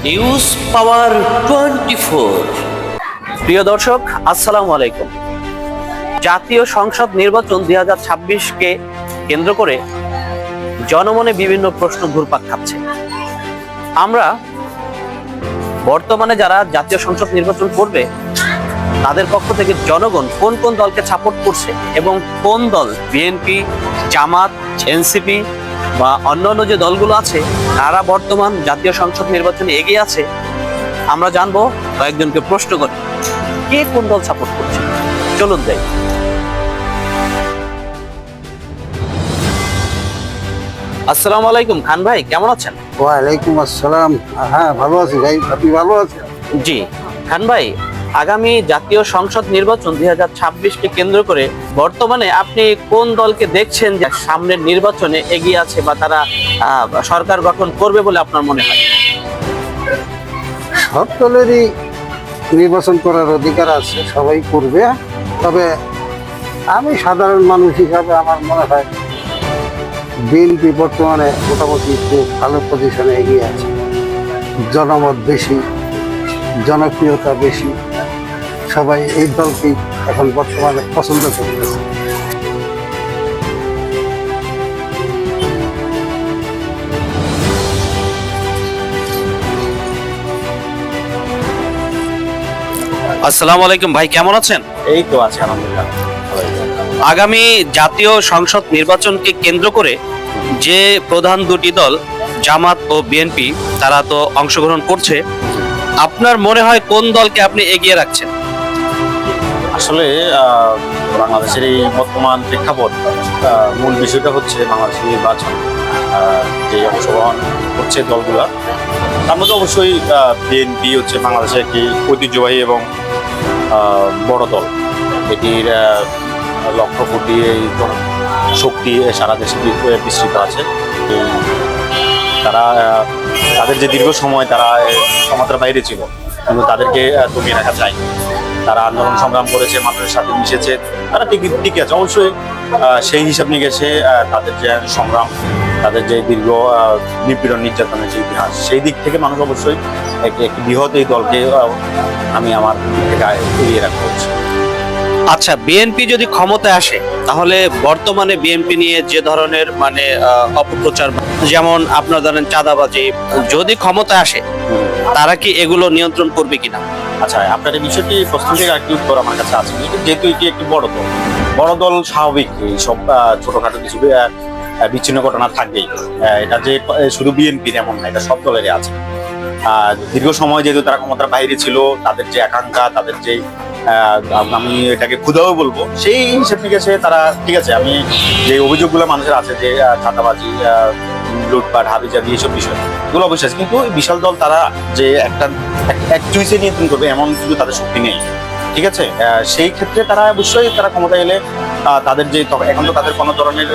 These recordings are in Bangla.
নিউজ পাওয়ার 24। প্রিয় দর্শক, আসসালামু আলাইকুম। জাতীয় সংসদ নির্বাচন 2026-কে কেন্দ্র করে জনমনে বিভিন্ন প্রশ্ন ঘুরপাক খাচ্ছে। আমরা বর্তমানে যারা জাতীয় সংসদ নির্বাচন করবে তাদের পক্ষ থেকে জনগণ কোন কোন দলকে সাপোর্ট করছে এবং কোন দল বিএনপি, জামাত, এনসিপি বা অন্যান্য যে দলগুলো আছে তারা বর্তমান জাতীয় সংসদ নির্বাচনে এগিয়ে আছে, আমরা জানবো কয়েকজনকে প্রশ্ন করে কে কোন দল সাপোর্ট করছে। চলুন যাই। আসসালামু আলাইকুম খান ভাই, কেমন আছেন? ওয়ালাইকুম আসসালাম। হ্যাঁ, ভালো আছি ভাই। আপনি ভালো আছেন? জি খান ভাই, আগামী জাতীয় সংসদ নির্বাচন 2026-কে কেন্দ্র করে বর্তমানে আপনি কোন দলকে দেখছেন যে সামনের নির্বাচনে এগিয়ে আছে বা তারা সরকার গঠন করবে বলে আপনার মনে হয়? সব দলেরই নির্বাচন করার অধিকার আছে, সবাই করবে। তবে আমি সাধারণ মানুষ হিসাবে আমার মনে হয় বিএনপি বর্তমানে মোটামুটি খুব ভালো পজিশনে এগিয়ে আছে। জনমত বেশি, জনপ্রিয়তা বেশি, সবাই এই দলকেই এখন বর্তমানে পছন্দ করতেছে। আসসালামু আলাইকুম ভাই, কেমন আছেন? এই তো আছে আলহামদুলিল্লাহ। আগামী জাতীয় সংসদ নির্বাচনকে কেন্দ্র করে যে প্রধান দুটি দল জামাত ও বিএনপি তারা তো অংশগ্রহণ করছে, আপনার মনে হয় কোন দলকে আপনি এগিয়ে রাখছেন? আসলে বাংলাদেশের এই বর্তমান প্রেক্ষাপট, মূল বিষয়টা হচ্ছে বাংলাদেশের নির্বাচন, যে অংশগ্রহণ করছে দলগুলা, তার মধ্যে অবশ্যই বিএনপি হচ্ছে বাংলাদেশের একটি ঐতিহ্যবাহী এবং বড় দল। এটির লক্ষ্য কোটি এই শক্তি সারা দেশে বিস্তৃত আছে। তারা তাদের যে দীর্ঘ সময় তারা ক্ষমতার বাইরে ছিল, কিন্তু তাদেরকে দমিয়ে রাখা যায়। তারা আন্দোলন সংগ্রাম করেছে, মানুষের সাথে মিশেছে, তারা ঠিকই আছে। অবশ্যই সেই হিসাব নিকেশে তাদের যে সংগ্রাম, তাদের যে দীর্ঘ নিপীড়ন নির্যাতনের যে ইতিহাস, সেই দিক থেকে মানুষ অবশ্যই একটি বৃহৎ এই দলকে আমি আমার থেকে এগিয়ে রাখতে হচ্ছে। আচ্ছা, বিএনপি যদি ক্ষমতায় আসে তাহলে বর্তমানে বিএনপি নিয়ে যে ধরনের অপপ্রচার, যেমন আপনার ধরেন চাঁদাবাজি, যদি ক্ষমতায় আসে তারা কি এগুলো নিয়ন্ত্রণ করবে কিনা? আচ্ছা, আপনার এই বিষয়টি প্রশ্ন থেকে একটি উত্তর আমার কাছে আছে। যেহেতু এটি একটি বড় দল স্বাভাবিক এইসব ছোটখাটো কিছু বিচ্ছিন্ন ঘটনা থাকবেই। এটা যে শুধু বিএনপির এমন না, এটা সব দলেরই আছে। দীর্ঘ সময় যেহেতু তারা ক্ষমতার বাইরে ছিল, তাদের যে আকাঙ্ক্ষা, তাদের যে আমি এটাকে ক্ষুধাও বলবো, সেই হিসেব নিকেশে তারা ঠিক আছে। আমি যে অভিযোগগুলো মানুষের আছে যে চাঁদাবাজি, লুটপাট, হাবিজাবি, এইসব বিষয় এগুলো অবশ্যই আছে, কিন্তু বিশাল দল তারা যে এক চুইসে নিয়ন্ত্রণ করবে এমন কিন্তু তাদের শক্তি নেই। ঠিক আছে, সেই ক্ষেত্রে তারা অবশ্যই তারা ক্ষমতায় এলে তাদের যে এখন তো তাদের কোনো ধরনের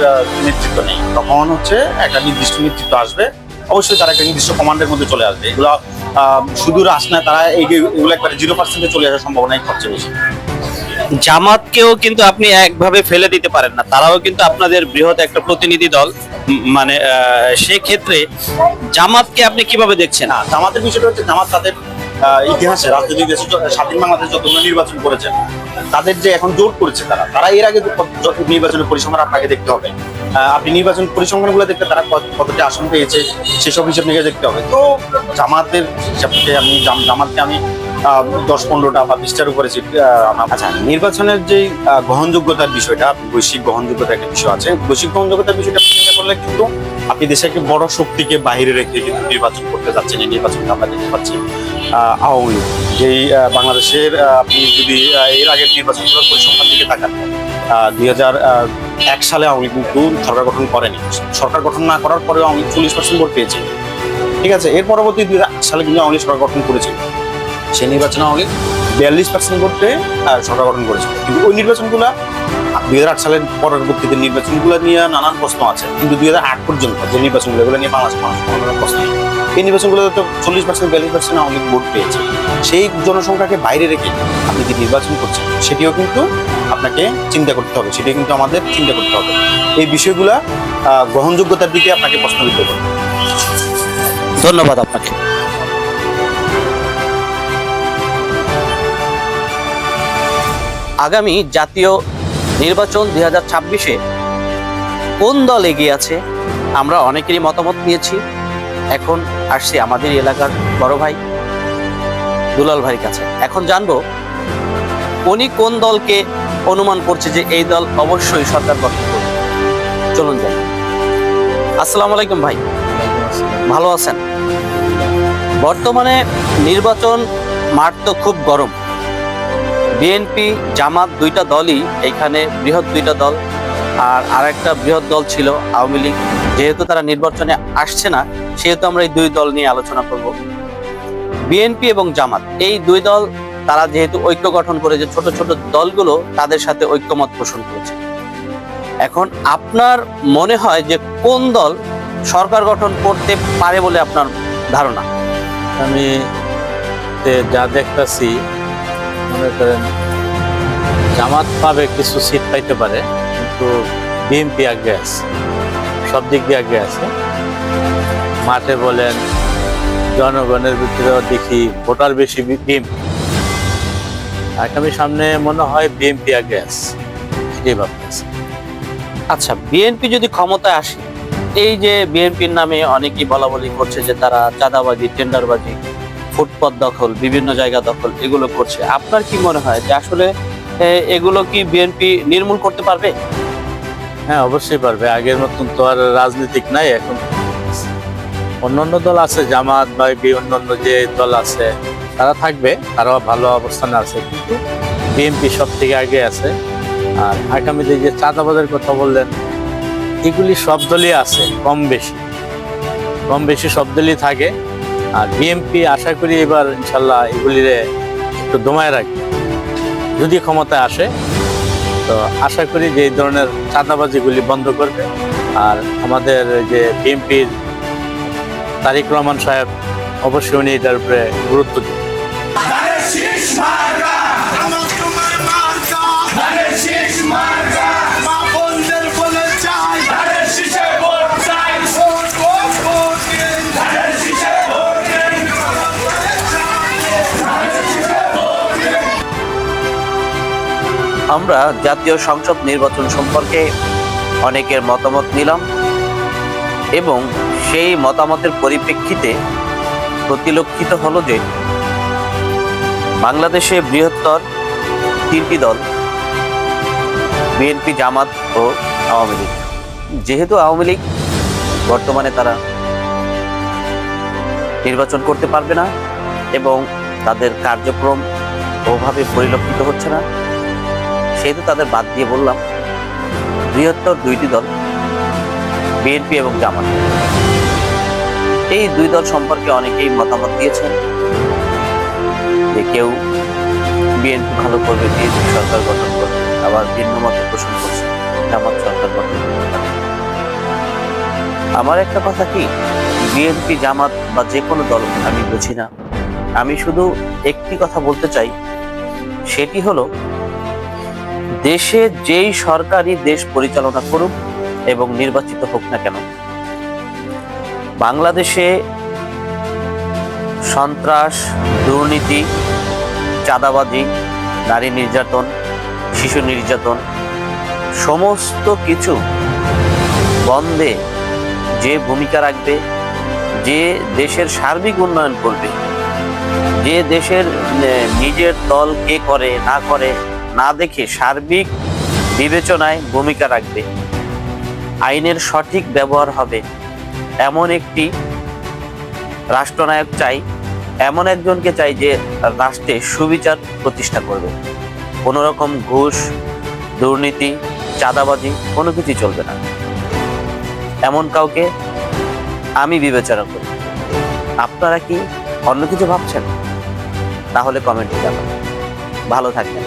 নেতৃত্ব নেই, তখন হচ্ছে একটা নির্দিষ্ট নেতৃত্ব আসবে। অবশ্যই তারা একটা নির্দিষ্ট কমান্ডের মধ্যে চলে আসবে। এগুলো সুদূর আসে না, তারা এগুলো একবারে 0% চলে আসার সম্ভাবনাই সবচেয়ে বেশি। জামাতকেও কিন্তু আপনি একভাবে ফেলে দিতে পারেন না, তারাও কিন্তু আপনাদের বৃহৎ একটা প্রতিনিধি দল। সেই ক্ষেত্রে জামাতকে আপনি কিভাবে দেখছেন? না, জামাতের বিষয়টা হচ্ছে জামাত তাদের ইতিহাসে, রাজনৈতিক দেশে স্বাধীন বাংলাদেশ যতগুলো নির্বাচন করেছেন, তাদের যে এখন জোট করেছে তারা এর আগে নির্বাচনের পরিসংখ্যান আপনাকে দেখতে হবে। আপনি নির্বাচন পরিসংখ্যানগুলো দেখতে তারা কতটি আসন পেয়েছে সেসব হিসাব নিয়ে দেখতে হবে। তো জামাতের হিসাব থেকে জামাতকে আমি 10-15টা বা 20টার উপরে সিট। আচ্ছা, নির্বাচনের যে গ্রহণযোগ্যতার বিষয়টা, বৈশ্বিক গ্রহণযোগ্যতার একটা বিষয় আছে। বৈশ্বিক গ্রহণযোগ্যতার বিষয়টা চিন্তা করলে কিন্তু আপনি দেশে একটি বড় শক্তিকে বাইরে রেখে কিন্তু নির্বাচন করতে যাচ্ছেন। এই নির্বাচনটা আমরা দেখতে পাচ্ছি আওয়ামী লীগ, যেই বাংলাদেশের আপনি যদি এর আগের নির্বাচনগুলোর পরিসংখ্যান দিকে তাকান, 2001 সালে আওয়ামী লীগ কিন্তু সরকার গঠন করেনি। সরকার গঠন না করার পরেও আওয়ামী লীগ 40% ভোট পেয়েছে। ঠিক আছে, এর পরবর্তী 2008 সালে কিন্তু আওয়ামী লীগ সরকার গঠন করেছিল। সেই নির্বাচনে আওয়ামী লীগ 42% ভোট পেয়ে সরকার গঠন করেছিল। কিন্তু ওই নির্বাচনগুলো 2008 সালের পরবর্তীতে নির্বাচনগুলো নিয়ে নানান প্রশ্ন আছে, কিন্তু 2008 পর্যন্ত যে নির্বাচনগুলো এগুলো নিয়ে বাংলাদেশ মানুষ কোনো প্রশ্ন নেই। এই নির্বাচনগুলোতে তো 40%-42% আওয়ামী লীগ ভোট পেয়েছে। সেই জনসংখ্যাকে বাইরে রেখে আপনি যে নির্বাচন করছেন সেটিও কিন্তু আপনাকে চিন্তা করতে হবে, সেটিও কিন্তু আমাদের চিন্তা করতে হবে। এই বিষয়গুলা গ্রহণযোগ্যতার দিকে আপনাকে প্রশ্নবিদ্ধ করবে। ধন্যবাদ আপনাকে। আগামী জাতীয় নির্বাচন 2026-এ কোন দল এগিয়ে আছে আমরা অনেকেরই মতামত নিয়েছি। এখন আসছি আমাদের এলাকার বড় ভাই দুলাল ভাইয়ের কাছে। এখন জানবো উনি কোন দলকে অনুমান করছে যে এই দল অবশ্যই সরকার গঠন করবে। চলুন যাই। আসসালামু আলাইকুম ভাই, ভালো আছেন? বর্তমানে নির্বাচন মাঠ তো খুব গরম। বিএনপি জামাত দুইটা দলই এইখানে বৃহৎ দুইটা দল, আর আরেকটা বৃহৎ দল ছিল আওয়ামী লীগ। যেহেতু তারা নির্বাচনে আসছে না, সেহেতু আমরা এই দুই দল নিয়ে আলোচনা করব। বিএনপি এবং জামাত এই দুই দল তারা যেহেতু ঐক্য গঠন করে, যে ছোট ছোট দলগুলো তাদের সাথে ঐক্যমত পোষণ করেছে। এখন আপনার মনে হয় যে কোন দল সরকার গঠন করতে পারে বলে আপনার ধারণা? আমি যা দেখতেছি, মনে করেন জামাত পাবে, কিছু সিট পাইতে পারে, কিন্তু বিএনপি আগে আছে, সব দিক দিয়ে আগে আছে। মাঠে বলেন, জনগণের ভিতরেও দেখি ভোটার বেশি বিএনপি। আগামী সামনে মনে হয় বিএনপি আগে আছে, এটাই ভাবতেছে। আচ্ছা, বিএনপি যদি ক্ষমতায় আসে, এই যে বিএনপির নামে অনেকেই বলা বলি করছে যে তারা চাঁদাবাজি, টেন্ডারবাজি, ফুটপাত দখল, বিভিন্ন জায়গা দখল এগুলো করছে, আপনার কি মনে হয় যে আসলে এগুলো কি বিএনপি নির্মূল করতে পারবে? হ্যাঁ, অবশ্যই পারবে। আগের মতন তো আর রাজনীতিক নাই এখন। অন্যান্য দল আছে, জামাত বা অন্যান্য যে দল আছে তারা থাকবে, তারাও ভালো অবস্থানে আছে, কিন্তু বিএনপি সব থেকে আগে আছে। আর আগামীতে যে চাঁদাবাজের কথা বললেন, এগুলি সব দলই আছে, কম বেশি সব দলই থাকে। আর বিএনপি আশা করি এবার ইনশাল্লাহ এগুলিরে একটু দমায় রাখবে যদি ক্ষমতায় আসে। তো আশা করি যে এই ধরনের চাঁদাবাজিগুলি বন্ধ করবে। আর আমাদের যে বিএনপির তারেক রহমান সাহেব অবশ্যই উনি এটার উপরে গুরুত্ব দেবেন। আমরা জাতীয় সংসদ নির্বাচন সম্পর্কে অনেকের মতামত নিলাম এবং সেই মতামতের পরিপ্রেক্ষিতে প্রতিলক্ষিত হলো যে বাংলাদেশে বৃহত্তর তিনটি দল, বিএনপি, জামাত ও আওয়ামী লীগ। যেহেতু আওয়ামী লীগ বর্তমানে তারা নির্বাচন করতে পারবে না এবং তাদের কার্যক্রম ওভাবে পরিলক্ষিত হচ্ছে না, সেহেতু তাদের বাদ দিয়ে বললাম বৃহত্তর দুইটি দল, বিএনপি এবং জামাত। এই দুই দল সম্পর্কে অনেকেই মতামত দিয়েছেন যে কেউ বিএনপি ভালো করবে, বিএনপি সরকার গঠন করবে, আবার ভিন্ন মত পোষণ করছে জামাত সরকার গঠন করতে পারে। আমার একটা কথা কি, বিএনপি, জামাত বা যে কোনো দল আমি বুঝি না। আমি শুধু একটি কথা বলতে চাই, সেটি হলো দেশে যেই সরকারই দেশ পরিচালনা করুক এবং নির্বাচিত হোক না কেন, বাংলাদেশে সন্ত্রাস, দুর্নীতি, চাঁদাবাজি, নারী নির্যাতন, শিশু নির্যাতন সমস্ত কিছু বন্ধে যে ভূমিকা রাখবে, যে দেশের সার্বিক উন্নয়ন করবে, যে দেশের নিজের দল কে করে না করে না দেখে সার্বিক বিবেচনায় ভূমিকা রাখবে, আইনের সঠিক ব্যবহার হবে, এমন একটি রাষ্ট্রনায়ক চাই, এমন একজনকে চাই যে রাষ্ট্রে সুবিচার প্রতিষ্ঠা করবে। কোনো রকম ঘুষ, দুর্নীতি, চাঁদাবাজি কোনো কিছু চলবে না, এমন কাউকে আমি বিবেচনা করি। আপনারা কি অন্য কিছু ভাবছেন? তাহলে কমেন্টে জানাবেন। ভালো থাকবেন।